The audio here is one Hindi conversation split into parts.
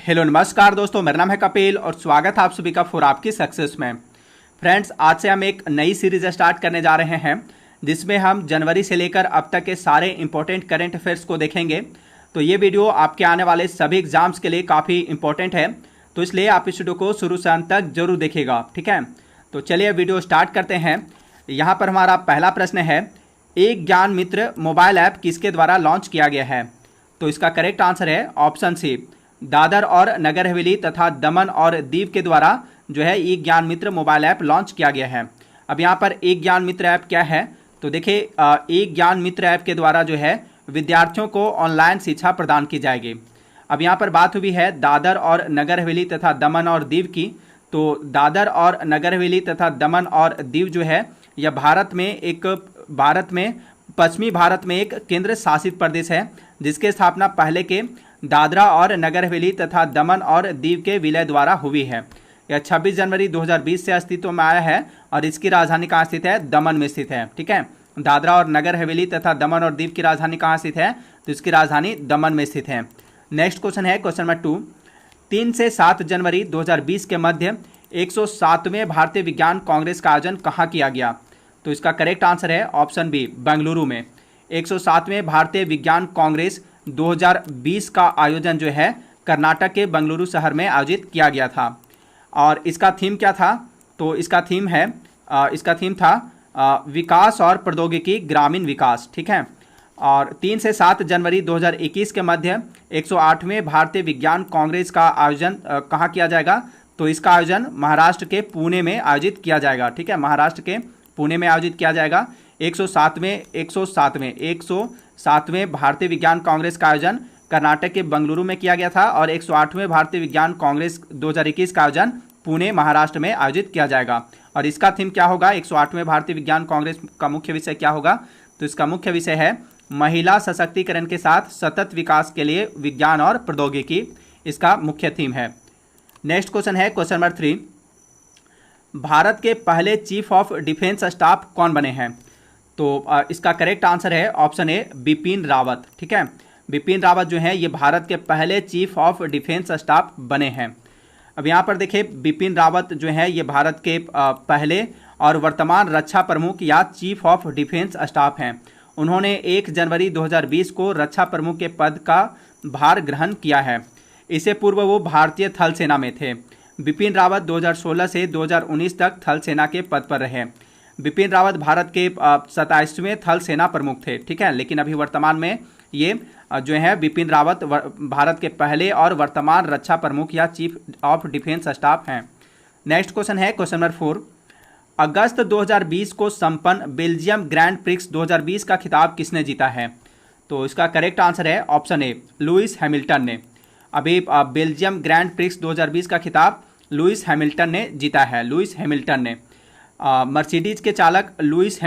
हेलो नमस्कार दोस्तों, मेरा नाम है कपिल और स्वागत है आप सभी का फॉर आपकी सक्सेस में। फ्रेंड्स, आज से हम एक नई सीरीज स्टार्ट करने जा रहे हैं जिसमें हम जनवरी से लेकर अब तक के सारे इंपॉर्टेंट करंट अफेयर्स को देखेंगे। तो ये वीडियो आपके आने वाले सभी एग्जाम्स के लिए काफ़ी इंपॉर्टेंट है, तो इसलिए आप इस वीडियो को शुरू से अंत तक जरूर देखिएगा, ठीक है। तो चलिए वीडियो स्टार्ट करते हैं। यहाँ पर हमारा पहला प्रश्न है, एक ज्ञान मित्र मोबाइल ऐप किसके द्वारा लॉन्च किया गया है? तो इसका करेक्ट आंसर है ऑप्शन सी, दादर और नगर हवेली तथा दमन और दीव के द्वारा जो है एक ज्ञान मित्र मोबाइल ऐप लॉन्च किया गया है। अब यहाँ पर एक ज्ञान मित्र ऐप क्या है? तो देखिए, एक ज्ञान मित्र ऐप के द्वारा जो है विद्यार्थियों को ऑनलाइन शिक्षा प्रदान की जाएगी। अब यहाँ पर बात हुई है दादर और नगर हवेली तथा दमन और दीव की। तो दादर और नगर हवेली तथा दमन और दीव जो है यह पश्चिमी भारत में एक केंद्र शासित प्रदेश है जिसकी स्थापना पहले के दादरा और नगर हवेली तथा दमन और दीव के विलय द्वारा हुई है। यह 26 जनवरी 2020 से अस्तित्व में आया है और इसकी राजधानी कहाँ स्थित है? दमन में स्थित है, ठीक है। दादरा और नगर हवेली तथा दमन और दीव की राजधानी कहाँ स्थित है? तो इसकी राजधानी दमन में स्थित है। नेक्स्ट क्वेश्चन है क्वेश्चन नंबर 2, 3 से 7 जनवरी 2020 के मध्य 107वें भारतीय विज्ञान कांग्रेस का आयोजन कहाँ किया गया? तो इसका करेक्ट आंसर है ऑप्शन बी, बेंगलुरु में। 107वें भारतीय विज्ञान कांग्रेस 2020 का आयोजन जो है कर्नाटक के बेंगलुरु शहर में आयोजित किया गया था। और इसका थीम क्या था? तो इसका थीम था विकास और प्रौद्योगिकी ग्रामीण विकास, ठीक है। और 3 से 7 जनवरी 2021 के मध्य 108वें भारतीय विज्ञान कांग्रेस का आयोजन कहाँ किया जाएगा? तो इसका आयोजन महाराष्ट्र के पुणे में आयोजित किया जाएगा, ठीक है। महाराष्ट्र के पुणे में आयोजित किया जाएगा। 107वें भारतीय विज्ञान कांग्रेस का आयोजन कर्नाटक के बेंगलुरु में किया गया था और 108वें भारतीय विज्ञान कांग्रेस 2021 का आयोजन पुणे महाराष्ट्र में आयोजित किया जाएगा। और इसका थीम क्या होगा? 108वें भारतीय विज्ञान कांग्रेस का मुख्य विषय क्या होगा? तो इसका मुख्य विषय है महिला सशक्तिकरण के साथ सतत विकास के लिए विज्ञान और प्रौद्योगिकी, इसका मुख्य थीम है। नेक्स्ट क्वेश्चन है क्वेश्चन नंबर 3, भारत के पहले चीफ ऑफ डिफेंस स्टाफ कौन बने हैं? तो इसका करेक्ट आंसर है ऑप्शन ए, बिपिन रावत, ठीक है। बिपिन रावत जो है ये भारत के पहले चीफ ऑफ डिफेंस स्टाफ बने हैं। अब यहाँ पर देखिए, बिपिन रावत जो है ये भारत के पहले और वर्तमान रक्षा प्रमुख या चीफ ऑफ डिफेंस स्टाफ हैं। उन्होंने 1 जनवरी 2020 को रक्षा प्रमुख के पद का भार ग्रहण किया है। इससे पूर्व वो भारतीय थल सेना में थे। बिपिन रावत 2016 से 2019 तक थल सेना के पद पर रहे। बिपिन रावत भारत के 27वें थल सेना प्रमुख थे, ठीक है। लेकिन अभी वर्तमान में ये जो है बिपिन रावत भारत के पहले और वर्तमान रक्षा प्रमुख या चीफ ऑफ डिफेंस स्टाफ हैं। नेक्स्ट क्वेश्चन है क्वेश्चन नंबर 4, अगस्त 2020 को संपन्न बेल्जियम ग्रैंड प्रिक्स 2020 का खिताब किसने जीता है? तो इसका करेक्ट आंसर है ऑप्शन ए, लुइस हैमिल्टन ने। अभी बेल्जियम ग्रैंड प्रिक्स 2020 का खिताब लुइस हैमिल्टन ने जीता है। लुइस हैमिल्टन ने मर्सिडीज के चालक लुइस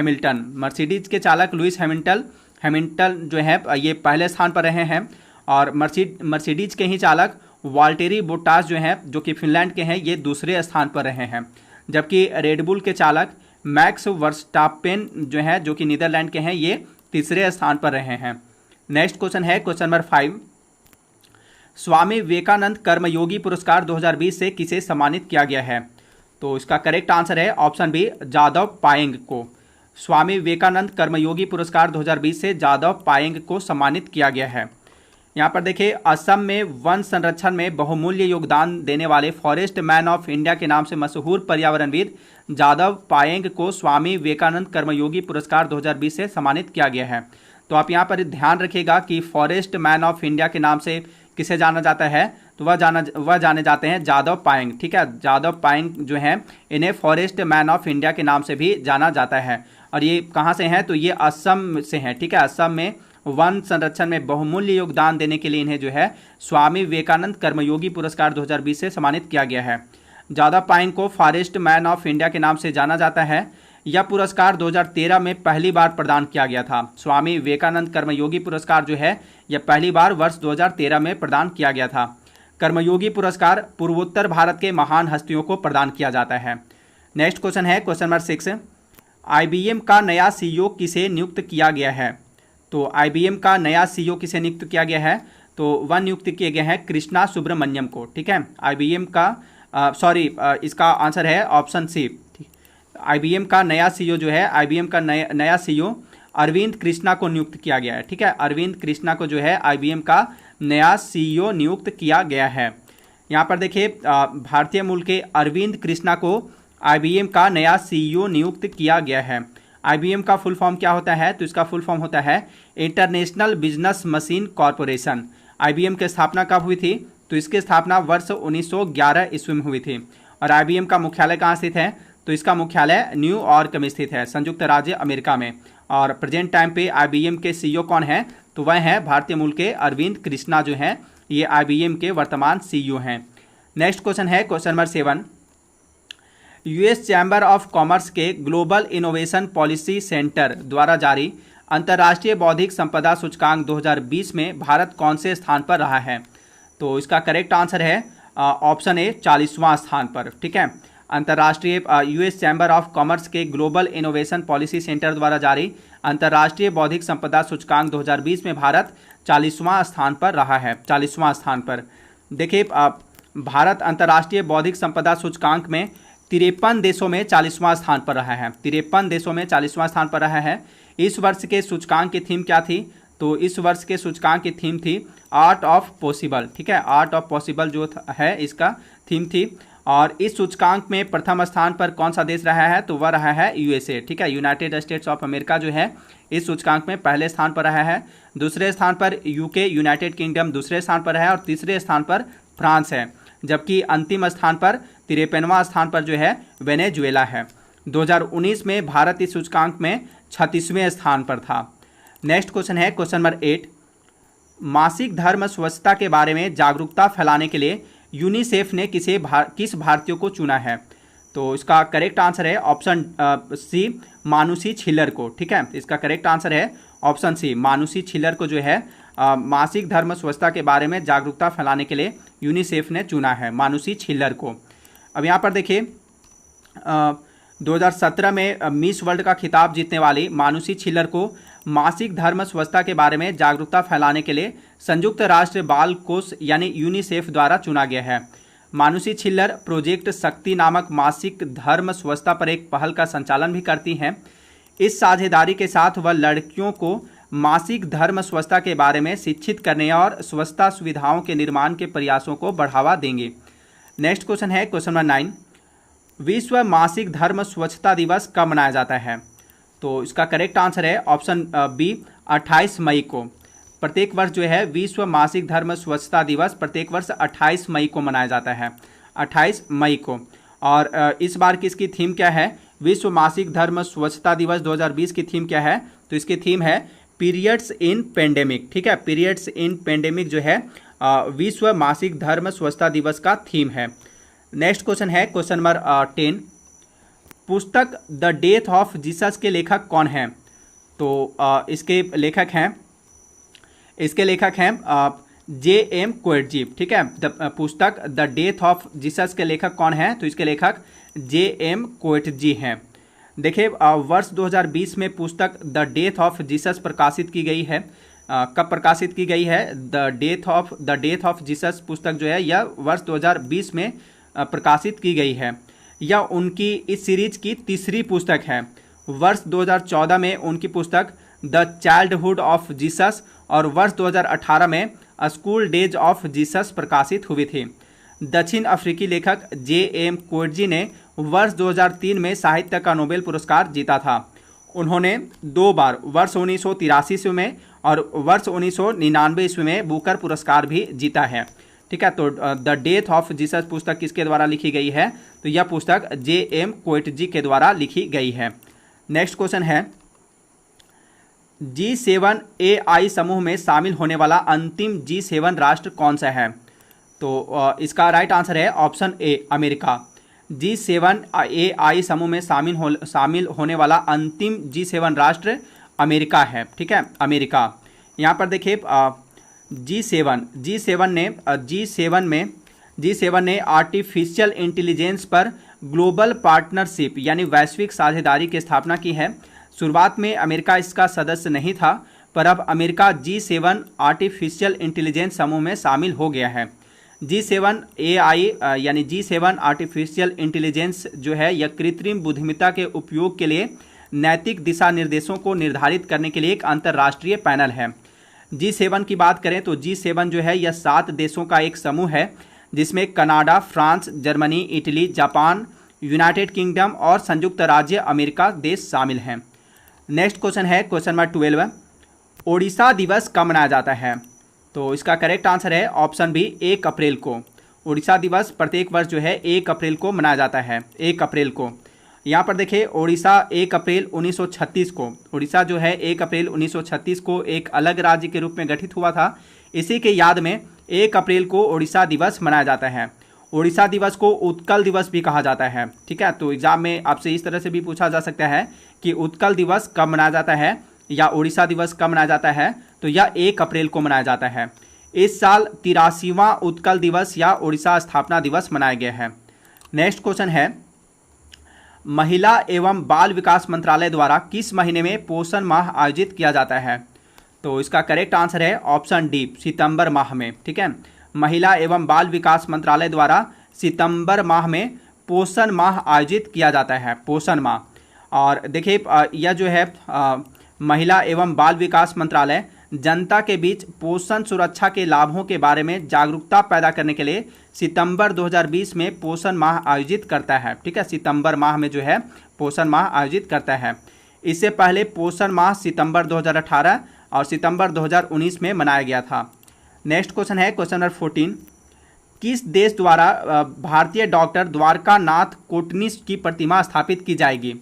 हैमिल्टन जो है ये पहले स्थान पर रहे हैं। और मर्सिडीज के ही चालक वाल्टेरी बोटास जो हैं, जो कि फिनलैंड के हैं, ये दूसरे स्थान पर रहे हैं। जबकि रेडबुल के चालक मैक्स वर्स्टापेन जो है, जो कि नीदरलैंड के हैं, ये तीसरे स्थान पर रहे हैं। नेक्स्ट क्वेश्चन है क्वेश्चन नंबर 5, स्वामी विवेकानंद कर्मयोगी पुरस्कार 2020 से किसे सम्मानित किया गया है? तो इसका करेक्ट आंसर है ऑप्शन बी, जादव पायेंग को। स्वामी विवेकानंद कर्मयोगी पुरस्कार 2020 से जादव पायेंग को सम्मानित किया गया है। यहाँ पर देखिए, असम में वन संरक्षण में बहुमूल्य योगदान देने वाले फॉरेस्ट मैन ऑफ इंडिया के नाम से मशहूर पर्यावरणविद जादव पायेंग को स्वामी विवेकानंद कर्मयोगी पुरस्कार 2020 से सम्मानित किया गया है। तो आप यहाँ पर ध्यान रखिएगा कि फॉरेस्ट मैन ऑफ इंडिया के नाम से किसे जाना जाता है? तो वह जाने जाते हैं जादव पायेंग, ठीक है। जादव पायेंग जो हैं, इन्हें फॉरेस्ट मैन ऑफ इंडिया के नाम से भी जाना जाता है। और ये कहाँ से हैं? तो ये असम से हैं, ठीक है। असम में वन संरक्षण में बहुमूल्य योगदान देने के लिए इन्हें जो है स्वामी विवेकानंद कर्मयोगी पुरस्कार 2020 से सम्मानित किया गया है। जादव पायेंग को फॉरेस्ट मैन ऑफ इंडिया के नाम से जाना जाता है। यह पुरस्कार 2013 में पहली बार प्रदान किया गया था। स्वामी विवेकानंद कर्मयोगी पुरस्कार जो है यह पहली बार वर्ष 2013 में प्रदान किया गया था। कर्मयोगी पुरस्कार पूर्वोत्तर भारत के महान हस्तियों को प्रदान किया जाता है। नेक्स्ट क्वेश्चन है क्वेश्चन नंबर 6, IBM का नया CEO किसे नियुक्त किया गया है? तो IBM का नया CEO किसे नियुक्त किया गया है? तो 1 नियुक्त किए गए हैं कृष्णा सुब्रमण्यम को। ठीक है, IBM का इसका आंसर है ऑप्शन सी। IBM का नया CEO जो है, IBM का नया CEO अरविंद कृष्णा को नियुक्त किया गया है। ठीक है, अरविंद कृष्णा को जो है IBM का नया CEO नियुक्त किया गया है। यहाँ पर देखिए भारतीय मूल के अरविंद कृष्णा को IBM का नया CEO नियुक्त किया गया है। IBM का फुल फॉर्म क्या होता है? तो इसका फुल फॉर्म होता है international business machine corporation. IBM की स्थापना कब हुई थी? तो इसकी स्थापना वर्ष 1911 ईस्वी में हुई थी। और IBM का मुख्यालय कहाँ स्थित है? तो इसका मुख्यालय न्यूयॉर्क में स्थित है, संयुक्त राज्य अमेरिका में। और प्रेजेंट टाइम पे IBM के CEO कौन है? तो वह है भारतीय मूल के अरविंद कृष्णा जो है, ये IBM के वर्तमान CEO हैं। नेक्स्ट क्वेश्चन है question number 7। US chamber of commerce के ग्लोबल इनोवेशन पॉलिसी सेंटर द्वारा जारी अंतर्राष्ट्रीय बौद्धिक संपदा सूचकांक 2020 में भारत कौन से स्थान पर रहा है? तो इसका करेक्ट आंसर है ऑप्शन ए 40वां स्थान पर। ठीक है, अंतर्राष्ट्रीय US चैम्बर ऑफ कॉमर्स के ग्लोबल इनोवेशन पॉलिसी सेंटर द्वारा जारी अंतर्राष्ट्रीय बौद्धिक संपदा सूचकांक 2020 में भारत 40वां स्थान पर रहा है। 40वां स्थान पर देखिए, भारत अंतर्राष्ट्रीय बौद्धिक संपदा सूचकांक में 53 देशों में 40वां स्थान पर रहा है। 53 देशों में 40वां स्थान पर रहा है। इस वर्ष के सूचकांक की थीम क्या थी? तो इस वर्ष के सूचकांक की थीम थी आर्ट ऑफ पॉसिबल। ठीक है, आर्ट ऑफ पॉसिबल जो है इसका थीम थी। और इस सूचकांक में प्रथम स्थान पर कौन सा देश रहा है? तो वह रहा है USA। ठीक है, यूनाइटेड स्टेट्स ऑफ अमेरिका जो है इस सूचकांक में पहले स्थान पर रहा है। दूसरे स्थान पर UK यूनाइटेड किंगडम दूसरे स्थान पर है और तीसरे स्थान पर फ्रांस है। जबकि अंतिम स्थान पर 53वां स्थान पर जो है वेनेजुएला है। 2019 में भारत इस सूचकांक में 36वें स्थान पर था। नेक्स्ट क्वेश्चन है क्वेश्चन नंबर 8। मासिक धर्म स्वच्छता के बारे में जागरूकता फैलाने के लिए यूनिसेफ ने किस भारतीय को चुना है? तो इसका करेक्ट आंसर है ऑप्शन सी मानुषी छिल्लर को। ठीक है, इसका करेक्ट आंसर है ऑप्शन सी मानुषी छिल्लर को जो है मासिक धर्म स्वच्छता के बारे में जागरूकता फैलाने के लिए यूनिसेफ ने चुना है, मानुषी छिल्लर को। अब यहाँ पर देखिए 2017 में मिस वर्ल्ड का खिताब जीतने वाली मानुषी छिल्लर को मासिक धर्म स्वच्छता के बारे में जागरूकता फैलाने के लिए संयुक्त राष्ट्र बाल कोष यानी यूनिसेफ द्वारा चुना गया है। मानुषी छिल्लर प्रोजेक्ट शक्ति नामक मासिक धर्म स्वच्छता पर एक पहल का संचालन भी करती हैं। इस साझेदारी के साथ वह लड़कियों को मासिक धर्म स्वच्छता के बारे में शिक्षित करने और स्वच्छता सुविधाओं के निर्माण के प्रयासों को बढ़ावा देंगे। नेक्स्ट क्वेश्चन है क्वेश्चन नंबर 9। विश्व मासिक धर्म स्वच्छता दिवस कब मनाया जाता है? तो इसका करेक्ट आंसर है ऑप्शन बी 28 मई को। प्रत्येक वर्ष जो है विश्व मासिक धर्म स्वच्छता दिवस प्रत्येक वर्ष 28 मई को मनाया जाता है, 28 मई को। और इस बार की इसकी थीम क्या है? विश्व मासिक धर्म स्वच्छता दिवस 2020 की थीम क्या है? तो इसकी थीम है पीरियड्स इन पेंडेमिक। ठीक है, पीरियड्स इन पेंडेमिक जो है विश्व मासिक धर्म स्वच्छता दिवस का थीम है। नेक्स्ट क्वेश्चन है क्वेश्चन नंबर 10। पुस्तक द डेथ ऑफ जीसस के लेखक कौन हैं? तो इसके लेखक हैं J.M. कोएटजी। ठीक है, पुस्तक द डेथ ऑफ जीसस के लेखक कौन हैं? तो इसके लेखक J.M. कोएटजी हैं। देखिए वर्ष 2020 में पुस्तक द डेथ ऑफ जीसस प्रकाशित की गई है। कब प्रकाशित की गई है? द डेथ ऑफ जीसस पुस्तक जो है यह वर्ष 2020 में प्रकाशित की गई है। यह उनकी इस सीरीज की तीसरी पुस्तक है। वर्ष 2014 में उनकी पुस्तक द चाइल्डहुड ऑफ जीसस और वर्ष 2018 में स्कूल डेज ऑफ जीसस प्रकाशित हुई थी। दक्षिण अफ्रीकी लेखक J.M. कोएटजी ने वर्ष 2003 में साहित्य का नोबेल पुरस्कार जीता था। उन्होंने 2 बार वर्ष 1983 ईस्वी में और वर्ष 1999 ईस्वी में बुकर पुरस्कार भी जीता है। ठीक है, तो द डेथ ऑफ जीसस पुस्तक किसके द्वारा लिखी गई है? तो यह पुस्तक J.M. कोएटजी के द्वारा लिखी गई है। नेक्स्ट क्वेश्चन है G7 AI समूह में शामिल होने वाला अंतिम G7 राष्ट्र कौन सा है? तो इसका राइट आंसर है option A America. G7 AI समूह में शामिल होने वाला अंतिम G7 राष्ट्र अमेरिका है। ठीक है, अमेरिका। यहाँ पर देखिए G7 ने आर्टिफिशियल इंटेलिजेंस पर ग्लोबल पार्टनरशिप यानी वैश्विक साझेदारी की स्थापना की है। शुरुआत में अमेरिका इसका सदस्य नहीं था, पर अब अमेरिका G7 आर्टिफिशियल इंटेलिजेंस समूह में शामिल हो गया है। G7 AI यानी G7 आर्टिफिशियल इंटेलिजेंस जो है यह कृत्रिम बुद्धिमत्ता के उपयोग के लिए नैतिक दिशा निर्देशों को निर्धारित करने के लिए एक अंतर्राष्ट्रीय पैनल है। G7 की बात करें तो G7 जो है यह 7 देशों का एक समूह है, जिसमें Canada, France, Germany, Italy, Japan, United kingdom और संयुक्त राज्य अमेरिका देश शामिल हैं। नेक्स्ट क्वेश्चन है क्वेश्चन नंबर 12, ओडिशा दिवस कब मनाया जाता है? तो इसका करेक्ट आंसर है ऑप्शन बी 1 अप्रैल को। ओडिशा दिवस प्रत्येक वर्ष जो है 1 अप्रैल को मनाया जाता है, 1 अप्रैल को। यहाँ पर देखिए ओडिशा 1 अप्रैल 1936 को, ओडिशा जो है 1 अप्रैल 1936 को एक अलग राज्य के रूप में गठित हुआ था। इसी के याद में 1 अप्रैल को ओडिशा दिवस मनाया जाता है। ओडिशा दिवस को उत्कल दिवस भी कहा जाता है, ठीक है। तो एग्जाम में आपसे इस तरह से भी पूछा जा सकता है कि उत्कल दिवस कब मनाया जाता है या ओडिशा दिवस कब मनाया जाता है, तो यह 1 अप्रैल को मनाया जाता है। इस साल 83वां उत्कल दिवस या ओडिशा स्थापना दिवस मनाया गया है। नेक्स्ट क्वेश्चन है, महिला एवं बाल विकास मंत्रालय द्वारा किस महीने में पोषण माह आयोजित किया जाता है? तो इसका करेक्ट आंसर है ऑप्शन डी, सितंबर माह में, ठीक है। महिला एवं बाल विकास मंत्रालय द्वारा सितंबर माह में पोषण माह आयोजित किया जाता है, पोषण माह। और देखिए यह जो है महिला एवं बाल विकास मंत्रालय जनता के बीच पोषण सुरक्षा के लाभों के बारे में जागरूकता पैदा करने के लिए सितंबर 2020 में पोषण माह आयोजित करता है, ठीक है। सितंबर माह में जो है पोषण माह आयोजित करता है। इससे पहले पोषण माह सितंबर 2018 और सितंबर 2019 में मनाया गया था। नेक्स्ट क्वेश्चन है क्वेश्चन नंबर 14, किस देश द्वारा भारतीय डॉक्टर द्वारका नाथ कोटनिस की प्रतिमा स्थापित की जाएगी?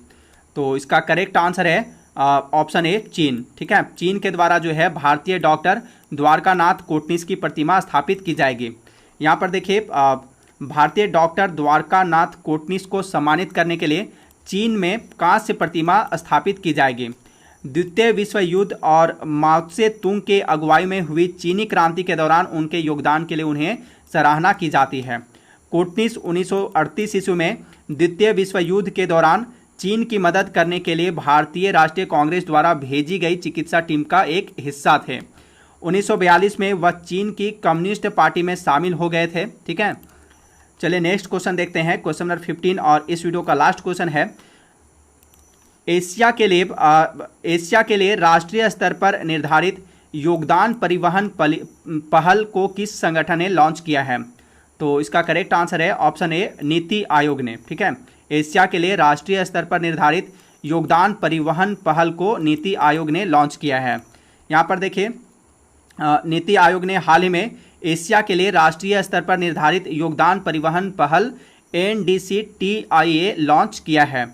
तो इसका करेक्ट आंसर है ऑप्शन ए, चीन, ठीक है। चीन के द्वारा जो है भारतीय डॉक्टर द्वारका नाथ कोटनिस की प्रतिमा स्थापित की जाएगी। यहाँ पर देखिए भारतीय डॉक्टर द्वारका नाथ कोटनिस को सम्मानित करने के लिए चीन में कांस्य प्रतिमा स्थापित की जाएगी। द्वितीय विश्व युद्ध और माओ त्से तुंग के अगुवाई में हुई चीनी क्रांति के दौरान उनके योगदान के लिए उन्हें सराहना की जाती है। कोटनिस 1938 ईस्वी में द्वितीय विश्व युद्ध के दौरान चीन की मदद करने के लिए भारतीय राष्ट्रीय कांग्रेस द्वारा भेजी गई चिकित्सा टीम का एक हिस्सा थे। 1942 में वह चीन की कम्युनिस्ट पार्टी में शामिल हो गए थे, ठीक है। चलिए नेक्स्ट क्वेश्चन देखते हैं, क्वेश्चन नंबर 15 और इस वीडियो का लास्ट क्वेश्चन है, एशिया के लिए राष्ट्रीय स्तर पर निर्धारित योगदान परिवहन पहल को किस संगठन ने लॉन्च किया है? तो इसका करेक्ट आंसर है ऑप्शन ए, नीति आयोग ने, ठीक है। एशिया के लिए राष्ट्रीय स्तर पर निर्धारित योगदान परिवहन पहल को नीति आयोग ने लॉन्च किया है। यहाँ पर देखिए नीति आयोग ने हाल ही में एशिया के लिए राष्ट्रीय स्तर पर निर्धारित योगदान परिवहन पहल NDCTIA लॉन्च किया है।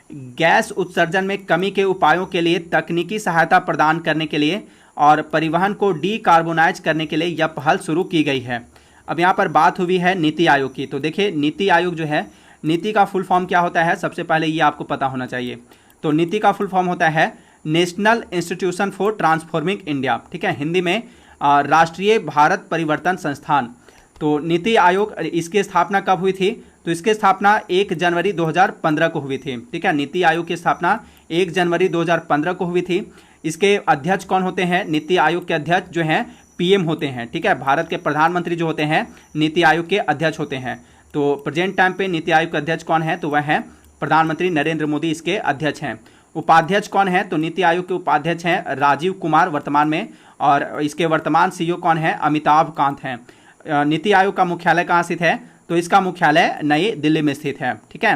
गैस उत्सर्जन में कमी के उपायों के लिए तकनीकी सहायता प्रदान करने के लिए और परिवहन को डीकार्बोनाइज करने के लिए यह पहल शुरू की गई है। अब यहाँ पर बात हुई है नीति आयोग की, तो देखिए नीति आयोग जो है, नीति का फुल फॉर्म क्या होता है, सबसे पहले ये आपको पता होना चाहिए। तो नीति का फुल फॉर्म होता है national institution for transforming India, ठीक है, हिंदी में राष्ट्रीय भारत परिवर्तन संस्थान। तो नीति आयोग, इसकी स्थापना कब हुई थी? तो इसकी स्थापना 1 जनवरी 2015 को हुई थी, ठीक है। नीति आयोग की स्थापना 1 जनवरी 2015 को हुई थी। इसके अध्यक्ष कौन होते हैं? नीति आयोग के अध्यक्ष जो हैं PM होते हैं, ठीक है। भारत के प्रधानमंत्री जो होते हैं नीति आयोग के अध्यक्ष होते हैं। तो प्रेजेंट टाइम पे नीति आयोग के अध्यक्ष कौन है? तो वह है प्रधानमंत्री नरेंद्र मोदी, इसके अध्यक्ष हैं। उपाध्यक्ष कौन है? तो नीति आयोग के उपाध्यक्ष हैं राजीव कुमार वर्तमान में, और इसके वर्तमान CEO कौन है? अमिताभ कांत हैं। नीति आयोग का मुख्यालय कहाँ स्थित है? तो इसका मुख्यालय नई दिल्ली में स्थित है, ठीक है।